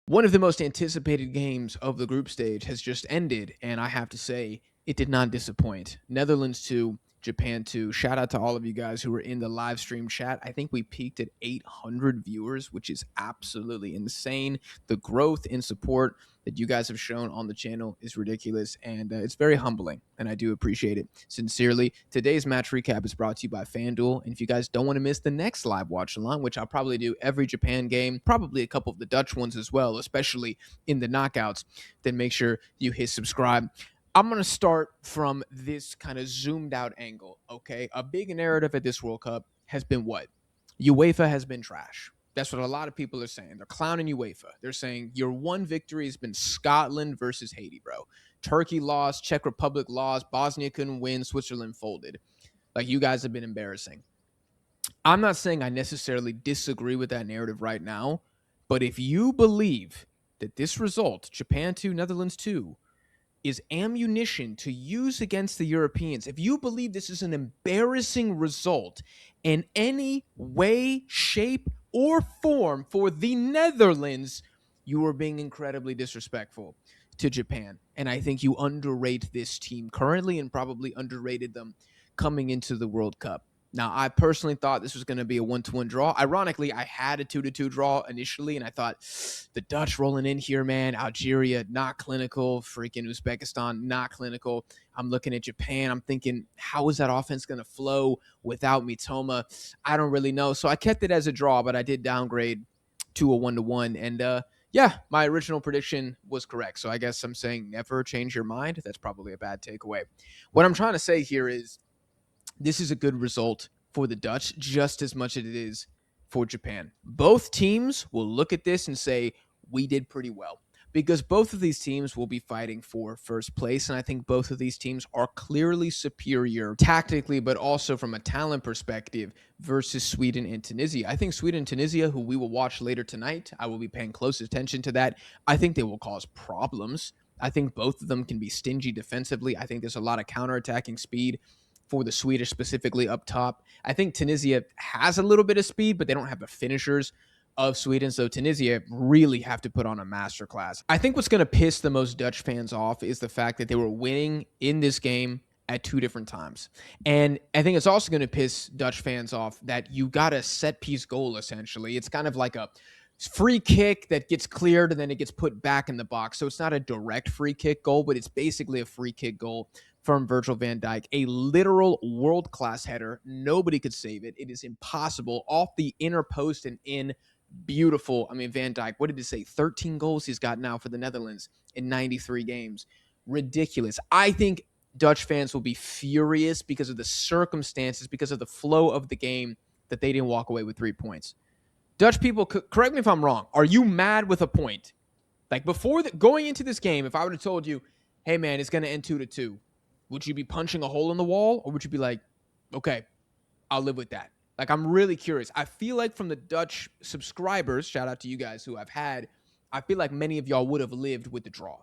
One of the most anticipated games of the group stage has just ended, and I have to say, it did not disappoint. Netherlands 2, Japan 2. Shout out to all of you guys who were in the live stream chat. I think we peaked at 800 viewers, which is absolutely insane. The growth in support that you guys have shown on the channel is ridiculous, and it's very humbling, and I do appreciate it sincerely. Today's match recap is brought to you by FanDuel, and if you guys don't want to miss the next live watch along, which I'll probably do every Japan game, probably a couple of the Dutch ones as well, especially in the knockouts, then make sure you hit subscribe. I'm going to start from this kind of zoomed out angle, okay? A big narrative at this World Cup has been what? UEFA has been trash. That's what a lot of people are saying. They're clowning UEFA. They're saying your one victory has been Scotland versus Haiti, bro. Turkey lost, Czech Republic lost, Bosnia couldn't win, Switzerland folded. Like, you guys have been embarrassing. I'm not saying I necessarily disagree with that narrative right now, but if you believe that this result, Japan 2, Netherlands 2, is ammunition to use against the Europeans, if you believe this is an embarrassing result in any way, shape, or form for the Netherlands, you are being incredibly disrespectful to Japan. And I think you underrate this team currently and probably underrated them coming into the World Cup. Now, I personally thought this was going to be a 1-1 draw. Ironically, I had a 2-2 draw initially, and I thought the Dutch rolling in here, man. Algeria, not clinical. Freaking Uzbekistan, not clinical. I'm looking at Japan. I'm thinking, how is that offense going to flow without Mitoma? I don't really know. So I kept it as a draw, but I did downgrade to a 1-1. And yeah, my original prediction was correct. So I guess I'm saying never change your mind. That's probably a bad takeaway. What I'm trying to say here is, this is a good result for the Dutch just as much as it is for Japan. Both teams will look at this and say, we did pretty well, because both of these teams will be fighting for first place. And I think both of these teams are clearly superior tactically, but also from a talent perspective versus Sweden and Tunisia. I think Sweden and Tunisia, who we will watch later tonight, I will be paying close attention to that. I think they will cause problems. I think both of them can be stingy defensively. I think there's a lot of counterattacking speed for the Swedish, specifically up top. I think Tunisia has a little bit of speed, but they don't have the finishers of Sweden. So Tunisia really have to put on a masterclass. I think what's going to piss the most Dutch fans off is the fact that they were winning in this game at two different times. And I think it's also going to piss Dutch fans off that you got a set piece goal, essentially. It's kind of like a free kick that gets cleared and then it gets put back in the box. So it's not a direct free kick goal, but it's basically a free kick goal from Virgil van Dijk, a literal world-class header. Nobody could save it. It is impossible. Off the inner post and in. Beautiful. I mean, Van Dijk, what did he say? 13 goals he's got now for the Netherlands in 93 games. Ridiculous. I think Dutch fans will be furious because of the circumstances, because of the flow of the game, that they didn't walk away with 3 points. Dutch people, correct me if I'm wrong, are you mad with a point? Like, before going into this game, if I would have told you, hey, man, it's going to end 2-2, would you be punching a hole in the wall, or would you be like, okay, I'll live with that? Like, I'm really curious. I feel like from the Dutch subscribers, shout out to you guys who I've had, I feel like many of y'all would have lived with the draw.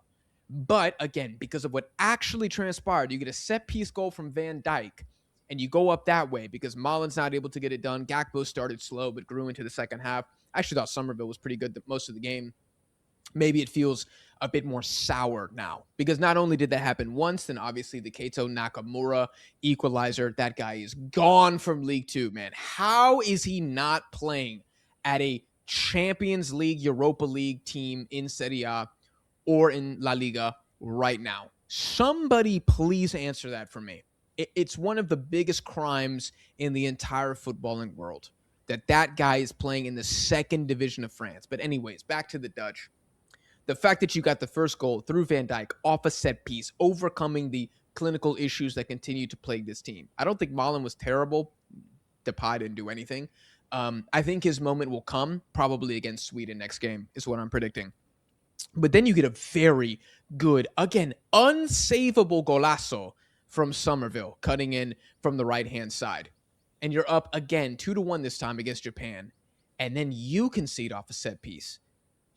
But again, because of what actually transpired, you get a set piece goal from Van Dijk, and you go up that way because Malin's not able to get it done. Gakpo started slow, but grew into the second half. I actually thought Somerville was pretty good most of the game. Maybe it feels a bit more sour now, because not only did that happen once, then obviously the Keito Nakamura equalizer, that guy is gone from League Two, man. How is he not playing at a Champions League, Europa League team in Serie A or in La Liga right now? Somebody please answer that for me. It's one of the biggest crimes in the entire footballing world that guy is playing in the second division of France. But anyways, back to the Dutch. The fact that you got the first goal through Van Dijk off a set piece, overcoming the clinical issues that continue to plague this team. I don't think Malin was terrible. Depay didn't do anything. I think his moment will come probably against Sweden next game is what I'm predicting. But then you get a very good, again, unsavable golazo from Somerville, cutting in from the right-hand side. And you're up again 2-1 this time against Japan. And then you concede off a set piece.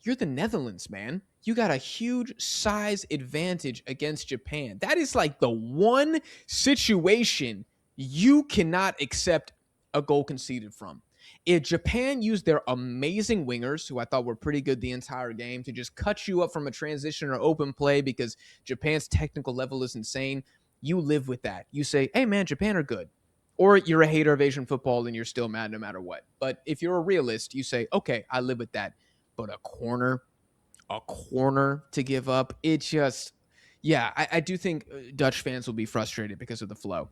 You're the Netherlands, man. You got a huge size advantage against Japan. That is like the one situation you cannot accept a goal conceded from. If Japan used their amazing wingers, who I thought were pretty good the entire game, to just cut you up from a transition or open play because Japan's technical level is insane, you live with that. You say, hey, man, Japan are good. Or you're a hater of Asian football and you're still mad no matter what. But if you're a realist, you say, okay, I live with that. But a corner to give up, it just, yeah, I do think Dutch fans will be frustrated because of the flow.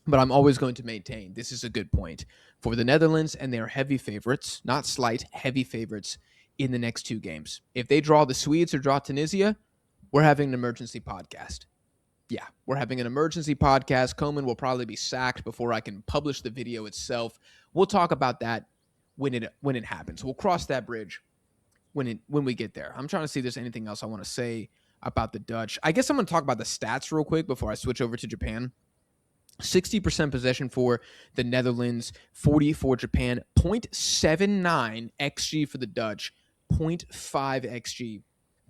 But I'm always going to maintain this is a good point for the Netherlands, and they're heavy favorites, not slight, heavy favorites in the next two games. If they draw the Swedes or draw Tunisia, we're having an emergency podcast. Yeah, we're having an emergency podcast. Koeman will probably be sacked before I can publish the video itself. We'll talk about that when it happens. We'll cross that bridge when we get there. I'm trying to see if there's anything else I want to say about the Dutch. I guess I'm going to talk about the stats real quick before I switch over to Japan. 60% possession for the Netherlands, 40 for Japan, 0.79 XG for the Dutch, 0.5 XG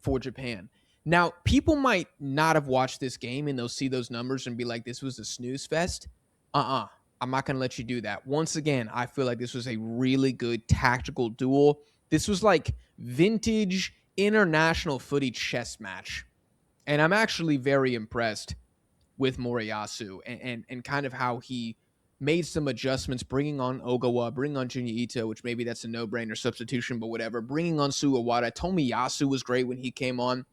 for Japan. Now, people might not have watched this game and they'll see those numbers and be like, this was a snooze fest. I'm not going to let you do that. Once again, I feel like this was a really good tactical duel. This was like vintage international footy chess match. And I'm actually very impressed with Moriyasu and kind of how he made some adjustments, bringing on Ogawa, bringing on Junya Ito, which maybe that's a no-brainer substitution, but whatever. Bringing on Suawada. Tomiyasu was great when he came on.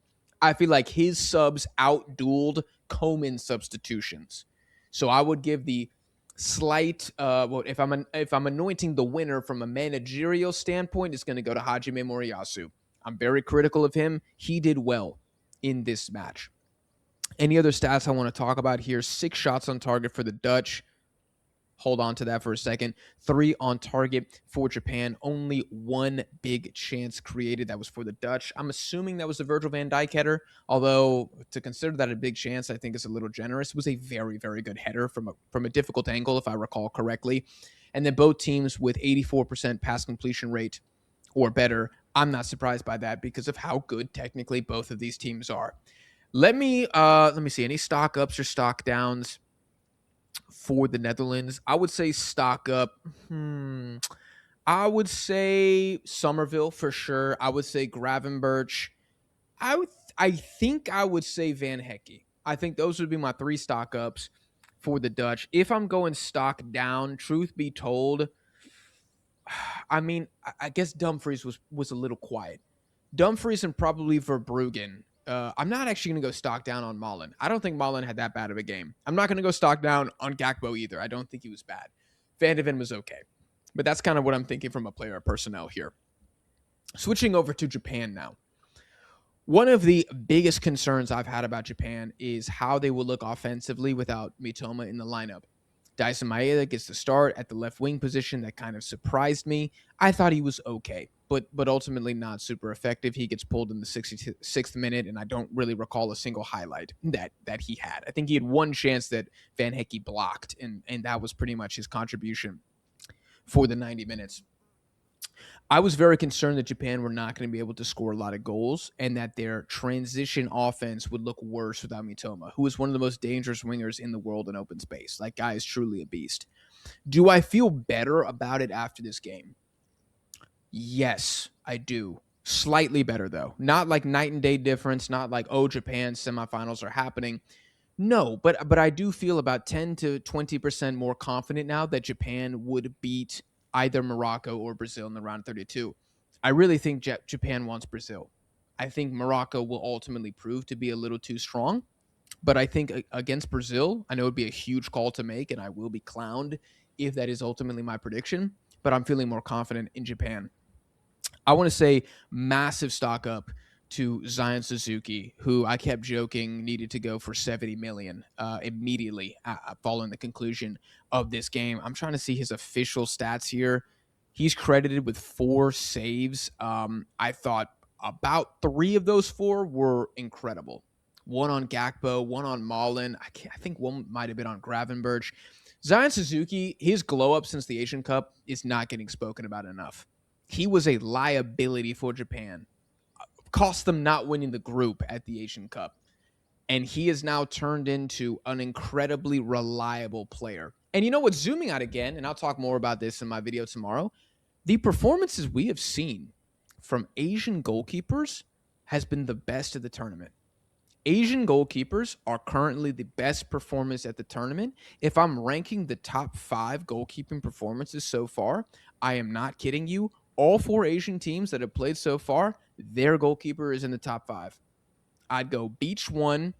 I feel like his subs out-dueled Koeman's substitutions. So I would give the slight, if I'm anointing the winner from a managerial standpoint, it's going to go to Hajime Moriyasu. I'm very critical of him. He did well in this match. Any other stats I want to talk about here? 6 shots on target for the Dutch. Hold on to that for a second. 3 on target for Japan. Only 1 big chance created. That was for the Dutch. I'm assuming that was the Virgil van Dijk header, although to consider that a big chance I think is a little generous. It was a very, very good header from a difficult angle, if I recall correctly. And then both teams with 84% pass completion rate or better. I'm not surprised by that because of how good technically both of these teams are. Let me see any stock ups or stock downs for the Netherlands. I would say stock up. I would say Somerville for sure. I would say Gravenberch. I think I would say Van Hecke. I think those would be my 3 stock ups for the Dutch. If I'm going stock down, truth be told, I mean, I guess Dumfries was a little quiet. Dumfries and probably Verbruggen. I'm not actually going to go stock down on Malen. I don't think Malen had that bad of a game. I'm not going to go stock down on Gakpo either. I don't think he was bad. Van de Ven was okay. But that's kind of what I'm thinking from a player personnel here. Switching over to Japan now. One of the biggest concerns I've had about Japan is how they will look offensively without Mitoma in the lineup. Dyson Maeda gets the start at the left wing position. That kind of surprised me. I thought he was okay, but ultimately not super effective. He gets pulled in the 66th minute, and I don't really recall a single highlight that he had. I think he had one chance that Van Hecke blocked, and that was pretty much his contribution for the 90 minutes. I was very concerned that Japan were not going to be able to score a lot of goals and that their transition offense would look worse without Mitoma, who is one of the most dangerous wingers in the world in open space. That guy is truly a beast. Do I feel better about it after this game? Yes, I do. Slightly better, though. Not like night and day difference, not like, oh, Japan's semifinals are happening. No, but I do feel about 10 to 20% more confident now that Japan would beat either Morocco or Brazil in the round 32. I really think Japan wants Brazil. I think Morocco will ultimately prove to be a little too strong. But I think against Brazil, I know it would be a huge call to make, and I will be clowned if that is ultimately my prediction. But I'm feeling more confident in Japan. I want to say massive stock up to Zion Suzuki, who I kept joking needed to go for 70 million immediately following the conclusion of this game. I'm trying to see his official stats here. He's credited with 4 saves. I thought about 3 of those 4 were incredible. One on Gakpo, one on Malen. I think one might have been on Gravenberch. Zion Suzuki, his glow up since the Asian Cup is not getting spoken about enough. He was a liability for Japan. Cost them not winning the group at the Asian Cup. And he has now turned into an incredibly reliable player. And you know what? Zooming out again, and I'll talk more about this in my video tomorrow, the performances we have seen from Asian goalkeepers has been the best of the tournament. Asian goalkeepers are currently the best performers at the tournament. If I'm ranking the top 5 goalkeeping performances so far, I am not kidding you. All 4 Asian teams that have played so far, their goalkeeper is in the top 5. I'd go Beach 1,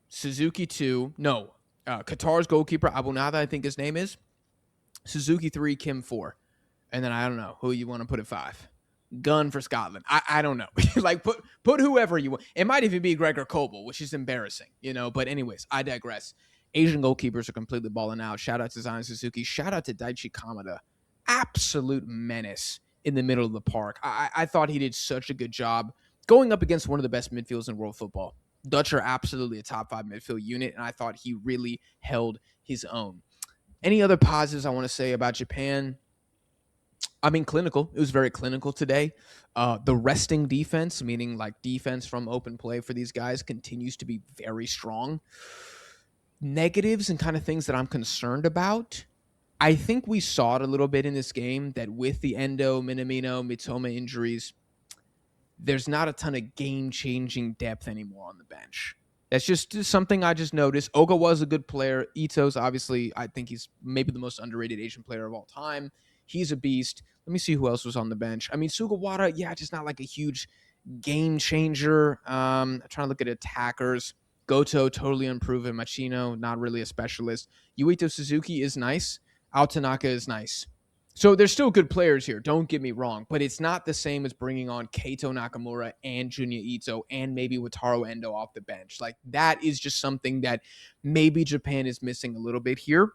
Suzuki 2. No, Qatar's goalkeeper, Abunada, I think his name is. Suzuki 3, Kim 4. And then I don't know who you want to put at 5. Gun for Scotland. I don't know. Like put whoever you want. It might even be Gregor Kobel, which is embarrassing, you know. But anyways, I digress. Asian goalkeepers are completely balling out. Shout out to Zion Suzuki. Shout out to Daichi Kamada. Absolute menace in the middle of the park. I thought he did such a good job going up against one of the best midfields in world football. Dutch are absolutely a top 5 midfield unit, and I thought he really held his own. Any other positives I want to say about Japan? I mean, clinical. It was very clinical today. The resting defense, meaning like defense from open play for these guys, continues to be very strong. Negatives and kind of things that I'm concerned about. I think we saw it a little bit in this game that with the Endo, Minamino, Mitoma injuries, there's not a ton of game-changing depth anymore on the bench. That's just something I just noticed. Oga was a good player. Ito's obviously, I think he's maybe the most underrated Asian player of all time. He's a beast. Let me see who else was on the bench. I mean, Sugawara, yeah, just not like a huge game changer. I'm trying to look at attackers. Goto, totally unproven. Machino, not really a specialist. Yuito Suzuki is nice. Altanaka is nice. So there's still good players here, don't get me wrong, but it's not the same as bringing on Keito Nakamura and Junya Ito and maybe Wataru Endo off the bench. Like, that is just something that maybe Japan is missing a little bit here,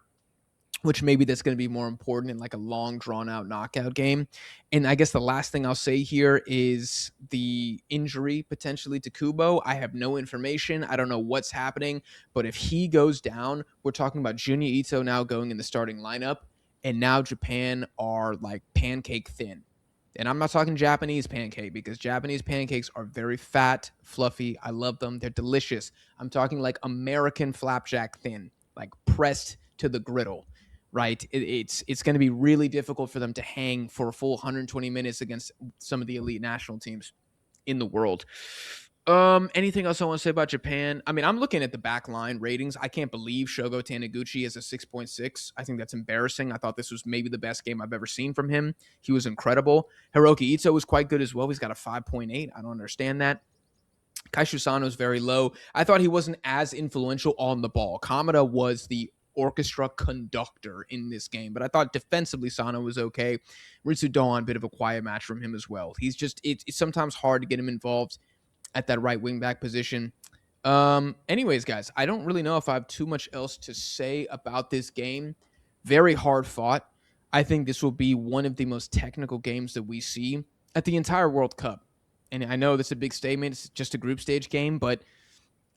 which maybe that's going to be more important in like a long drawn-out knockout game. And I guess the last thing I'll say here is the injury potentially to Kubo. I have no information. I don't know what's happening, but if he goes down, we're talking about Junya Ito now going in the starting lineup. And now Japan are like pancake thin. And I'm not talking Japanese pancake because Japanese pancakes are very fat, fluffy. I love them. They're delicious. I'm talking like American flapjack thin, like pressed to the griddle, right? It's going to be really difficult for them to hang for a full 120 minutes against some of the elite national teams in the world. Anything else I want to say about Japan? I mean, I'm looking at the back line ratings. I can't believe Shogo Taniguchi is a 6.6. I think that's embarrassing. I thought this was maybe the best game I've ever seen from him. He was incredible. Hiroki Ito was quite good as well. He's got a 5.8. I don't understand that. Kaishu Sano is very low. I thought he wasn't as influential on the ball. Kamada was the orchestra conductor in this game, but I thought defensively Sano was okay. Ritsu Doan, bit of a quiet match from him as well. He's just, it's sometimes hard to get him involved at that right wing back position. Anyways, guys, I don't really know if I have too much else to say about this game. Very hard fought. I think this will be one of the most technical games that we see at the entire World Cup. And I know that's a big statement. It's just a group stage game, but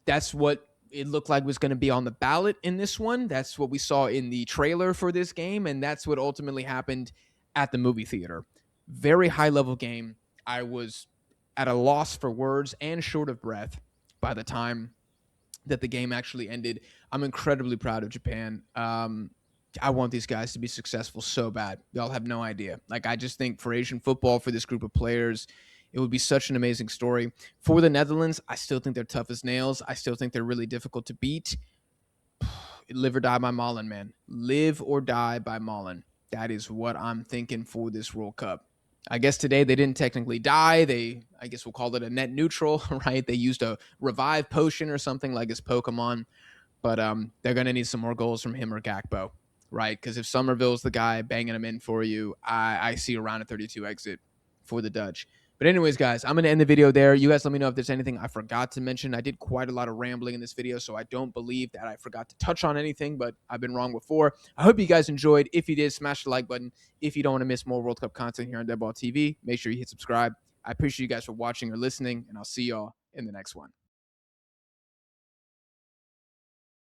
that's what it looked like was going to be on the ballot in this one. That's what we saw in the trailer for this game, and that's what ultimately happened at the movie theater. Very high-level game. I was at a loss for words and short of breath by the time that the game actually ended. I'm incredibly proud of Japan. I want these guys to be successful so bad. Y'all have no idea. Like, I just think for Asian football, for this group of players, it would be such an amazing story. For the Netherlands, I still think they're tough as nails. I still think they're really difficult to beat. Live or die by Malen, man. Live or die by Malen. That is what I'm thinking for this World Cup. I guess today they didn't technically die. I guess we'll call it a net neutral, right? They used a revive potion or something like his Pokemon. But they're going to need some more goals from him or Gakpo, right? Because if Somerville's the guy banging them in for you, I see a round of 32 exit for the Dutch. But anyways, guys, I'm going to end the video there. You guys let me know if there's anything I forgot to mention. I did quite a lot of rambling in this video, so I don't believe that I forgot to touch on anything, but I've been wrong before. I hope you guys enjoyed. If you did, smash the like button. If you don't want to miss more World Cup content here on DeadBall TV, make sure you hit subscribe. I appreciate you guys for watching or listening, and I'll see y'all in the next one.